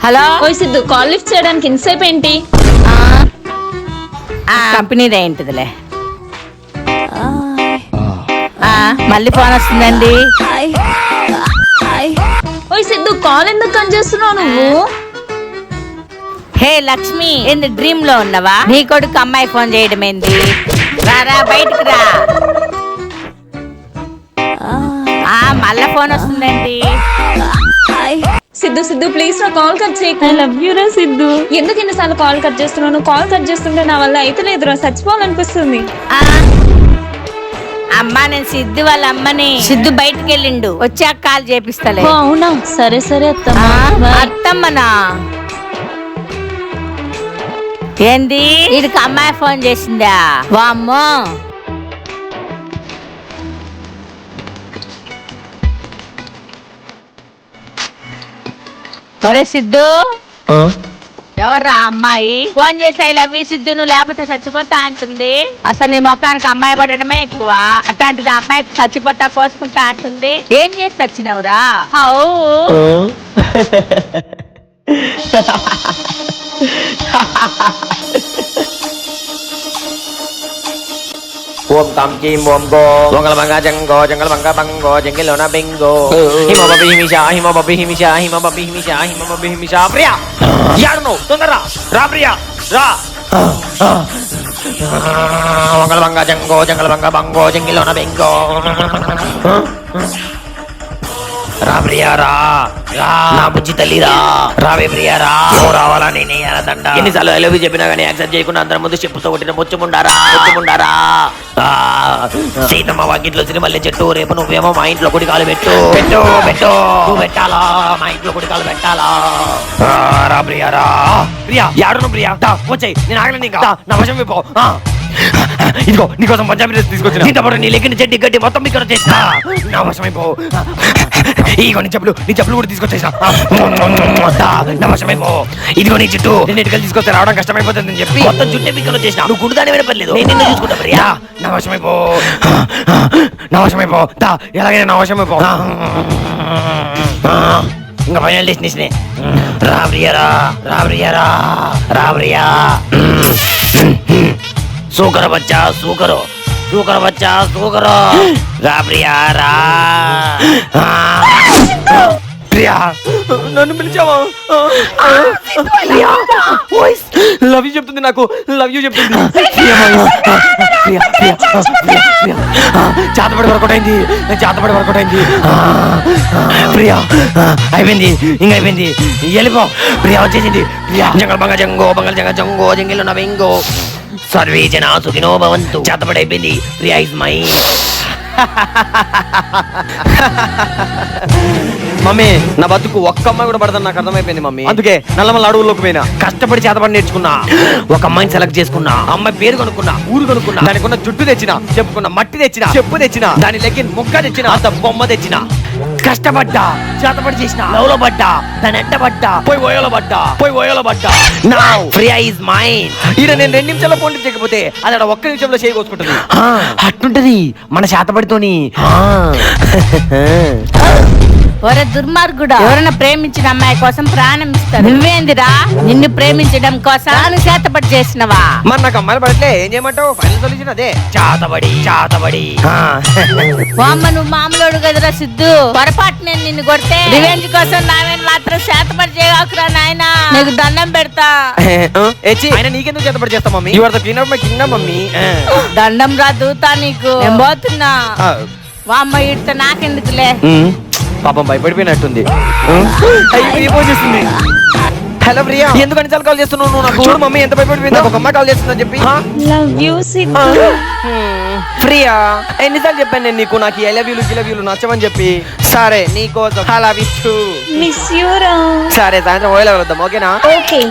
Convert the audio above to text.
Hello ఓయ్ Siddhu, call lift చేయడానికి ఇంతసేపు ఏంటి? కంపెనీదే ఏంటిదిలే. మళ్ళీ ఫోన్ వస్తుందండి. ఓయ్ సిద్ధు, కాల్ ఎందుకు కట్ చేస్తున్నావు నువ్వు? హే లక్ష్మి, ఏంది డ్రీమ్ లో ఉన్నవా? నీ కొడుకు అమ్మాయి ఫోన్ చేయడం ఏంది? రారా బయటికి రా. మళ్ళా ఫోన్ వస్తుందండి. సిద్ధు సిద్ధు ప్లీజ్ నా కాల్ కట్ చేయకు. ఐ లవ్ యూ రా సిద్ధు. ఎందుకు ఇన్నిసార్లు కాల్ కట్ చేస్తున్నాను? కాల్ కట్ చేస్తుంటే నా వల్ల అయితే లేదురా, చచ్చిపోవాలనిపిస్తుంది. అమ్మా, నేను సిద్ధు వాళ్ళ అమ్మని. సిద్ధు బయటికి వెళ్ళిండు, వచ్చాక కాల్ చేపిస్తలే. అవునా, సరే సరే అత్తమ్మా. అత్తమ్మనా? ఏంది వీడికి అమ్మాయి ఫోన్ చేసిందా? వామ్మో. ఒరే సిద్ధు, ఎవర్రా అమ్మాయి? ఫోన్ చేసి ఐ లవ్ యూ సిద్ధు, నువ్వు లేకపోతే చచ్చిపోతా అంటుంది. అసలు నీ మొత్తానికి అమ్మాయి పడడమే ఎక్కువ, అట్లాంటిది అమ్మాయి చచ్చిపోతా కోసుకుంటా అంటుంది. ఏం చేసి చచ్చినవురా? ఓం తం కీం ఓం గో జంగల బంగా జంగో జంగల బంగా బంగో జంగిలోన బెంగో హిమ బబి హిమిషా హిమ బబి హిమిషా హిమ బబి హిమిషా హిమ బబి హిమిషా. ప్రియా యాడును తొందరరా రా, ప్రియా రా. జంగల బంగా జంగో జంగల బంగా బంగో జంగిలోన బెంగో. రా ప్రియా రా, రా నా బుజ్జి తల్లి రా, రావే ప్రియా రా. రావాలా నేనే దండ. ఎన్నిసార్లు ఐ లవ్ యూ చెప్పినా కానీ యాక్సెప్ట్ చేయకుండా అందరి ముందు చెప్పుతో కొట్టిన ముచ్చుముండారా ముచ్చుముండారా. సీతమ్మ వాకిట్లో సిరిమల్లె చెట్టు, రేపు నువ్వేమో మా ఇంట్లో కుడికాలు పెట్టు పెట్టు పెట్టు. నువ్వు పెట్టాలా, మా ఇంట్లో కుడికాలు పెట్టాలా. రా ప్రియా రా. ప్రియా యాడును ప్రియా, వచ్చాయి. నేను ఆగలేదు ఇంకా, నా వశం అయిపో. ఇదిగో నీకోసం పంజాబీ డ్రెస్ తీసుకొచ్చిన. దీంతో పాటు నీ లెక్కిన చెడ్డి గడ్డి మొత్తం ఇక్కడ చేసిన. నా వశం అయిపో. ఇదిగో నీ చెప్పులు కూడా తీసుకొచ్చేసిన. నా వశం అయిపో. ఇదిగో నీ చుట్టూ ఎన్నిటికలు తీసుకొస్తే రావడం కష్టమైపోతుందని చెప్పి మొత్తం చుట్టే పిక్కలు వచ్చేసిన. నువ్వు గుడిదాని పర్లేదు, నేను నిన్ను చూసుకుంటా ప్రియా. నా వశం అయిపో, నా వశం అయిపో. ఎలాగైనా నా వశం అయిపో. ఇంకా ఫైనల్ డెస్టినేషన్ రా ప్రియా రా, రా ప్రియా రా, రా ప్రియా. సూకర బచ్చా సూకరో, సూకర బచ్చా సూకరో. రా ప్రియా రా. ప్రియా నన్ను పిలిచావా? లవ్ యూ చెప్తుంది, నాకు లవ్ యూ చెప్తుంది. చేతపడి వర్కౌట్ అయింది, చేతపడి వర్కౌట్ అయింది. ప్రియా అయిపోయింది, ఇంకా అయిపోయింది. వెళ్ళిపో ప్రియా, వచ్చేసింది. ప్రియా జంగల్ బంగ జంగో బంగల్ జంగ జంగో జంగిల్ ఉన్న బెంగో. సర్వే జనా సుఖినో భవంతు. చేతపడి అయిపోయింది. Priya is mine. మమ్మీ నా బతుకు ఒక్క అమ్మాయి కూడా పడదని నాకు అర్థమైపోయింది మమ్మీ. అందుకే నల్లమల్ల అడవుల్లోకి పోయినా, కష్టపడి చేతపడి నేర్చుకున్నా, ఒక అమ్మాయిని సెలెక్ట్ చేసుకున్నా, అమ్మాయి పేరు కనుక్కున్నా, ఊరు కనుక్కున్నా, దానికి ఉన్న జుట్టు తెచ్చిన, చెప్పుకున్న మట్టి తెచ్చిన, చెప్పు తెచ్చిన, దాని లెక్కిన ముక్క తెచ్చిన, అంత బొమ్మ తెచ్చిన. కష్టపడ్డా, చేతపడి చేసిన, లవ్లో పడ్డా, దాని ఎంట పడ్డా, పోయి ఓయోలో పడ్డా, పోయి ఓయోలో పడ్డా. Now Priya is mine. ఈడ నేను 2 నిమిషాల్లో ఫోన్ చేయకపోతే అది ఆడ 1 నిమిషంలో చేయకొచ్చుకుంటుంది. అట్టుంటది మన చేతపడితోని. ఒరే దుర్మార్గుడా, ఎవరైనా ప్రేమించిన అమ్మాయి కోసం ప్రాణం ఇస్తారు, నువ్వేందిరా నిన్ను ప్రేమించడం కోసం చేతపడి చేసినవా? మరి నాకు అమ్మాయిలు పడట్లే, ఏం చేయమంటావు? ఫైనల్ సొల్యూషన్ అదే, చాతబడి చాతబడి. అమ్మ నువ్వు మామూలు కదరా సిద్ధు, పొరపాటు నేను నిన్ను కొడితే రివెంజ్ కోసం నావేం మాత్రం చేతపడి చేయకురా నాయనా, నీకు దండం పెడతా. ఆయన నీకెందుకు చేతపడి చేస్తా mummy? You are the queen of my kingdom mummy. దండం రా దూతా నీకు, నేను పోతున్నా. అమ్మ ఇడితే నాకెందుకులే. పాపం భయపడిపోయినట్టుంది. హలో ప్రియా, ఎందుకు అన్నిసార్లు కాల్ చేస్తున్నావు నువ్వు నాకు? చూడు మమ్మీ ఎంత భయపడిపోయింది, ఒక అమ్మాయి కాల్ చేస్తుందని చెప్పి. Love you Siddhu. ప్రియా ఎన్నిసార్లు చెప్పాను నేను నీకు, నాకు ఐ లవ్ యూలు నచ్చమని చెప్పి. సరే నీకోసం I love you. Miss you రా. సరే సాయంత్రం ఓయలో వెళ్దాం, ఓకేనా? ఓకే.